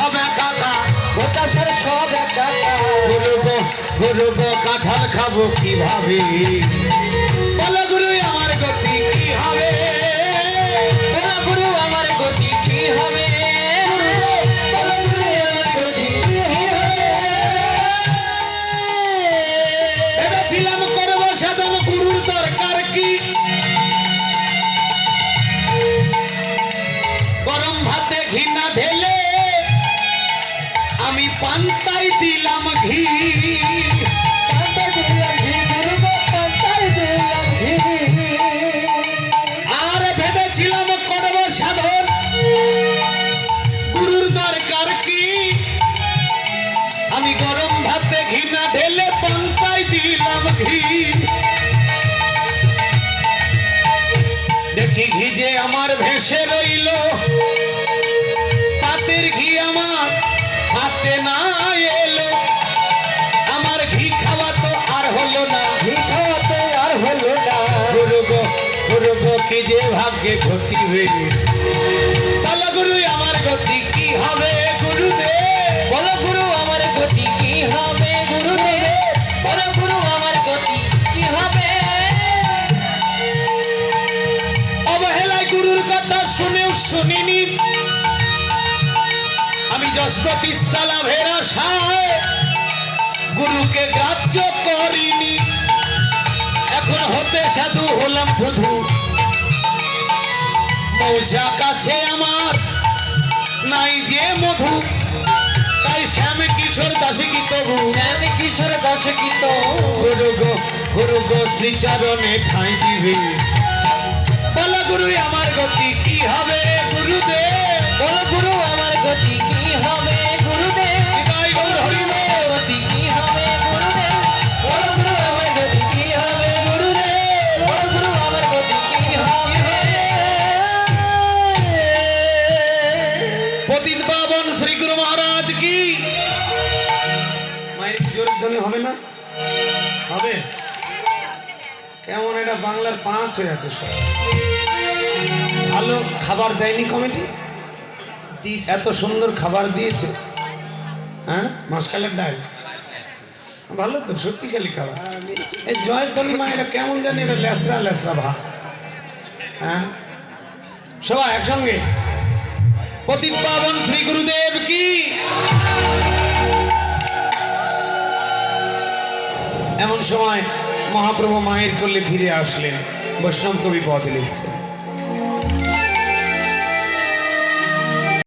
সব একা, হতাশার সব একা, ঘুরবো কাঁঠাল খাবো কিভাবে, বলো গুরু আমার গতি কি হবে, বলো গুরু আমার গতি কি হবে, বলো গুরু আমার গতি কি হবে। ভেবেছিলাম করবো সাধন, গুরুর দরকার কি, গরম ভাতে ঘি না ঢেলে আমি পান্তায় দিলাম ঘি, আর ভেবেছিলাম করবো সাধন, গুরুর দরকার কি, আমি গরম ভাতে ঘি না ঢেলে পান্তায় দিলাম ঘি, দেখি ঘি যে আমার ভেসে রইল, পাতের ঘি আমার হাতে না এলো, আমার ঘি খাওয়া তো আর হলো না, ঘি খাওয়াতে আর হলো না, ঘুরবো কি যে ভাগ্যে ঘটিবে, বলো গুরু আমার গতি কি হবে, গুরুদেব বলো গুরু আমার গতি কি হবে, গুরুদেব বলো গুরু আমার গতি কি হবে। অবহেলায় গুরুর কথা শুনেও শুনিনি, আমি যশপ্রতিষ্ঠা লাভের আশায় গুরুকে গ্রাহ্য করিনি, এখন হতে সাধু হলাম শুধু, মৌজা কাছে আমার নাই যে মধু, তাই শ্যাম কিশোর দাসে কি তবু, আমি কিশোর দাসে কি তো, গুরু গো শ্রীচরণে ঠাঁই দিবে, বলো গুরু আমার গতি কি হবে, গুরুদেব বলো গুরু আমার গতি কি হবে, গুরুদেব হৃদয় গৌর হরি বল। গতি কি হবে, গুরুদেব বলো গুরু আমার গতি কি হবে, গুরুদেব বলো গুরু আমার গতি কি হবে। পতিত পাবন শ্রী গুরু মহারাজ কি, মায়ের জোর ধ্বনি হবে না, হবে কেমন, এটা বাংলার 5 হয়ে আছে সব, ভালো খাবার দেয়নি কমিটি, এত সুন্দর খাবার দিয়েছে, হ্যাঁ মাসকালের ডাল ভালো তো, শক্তিশালী খাবার, এই জয়ধ্বনি মায়েরা কেমন জানি এটা লেসরা লেসরা ভাব, হ্যাঁ সবাই একসঙ্গে পতিত পাবন শ্রী গুরুদেব কি। এমন সময় মহাপ্রভু মায়ের কোলে ফিরে আসলেন, বৈষ্ণব কবি পদে লিখছেন,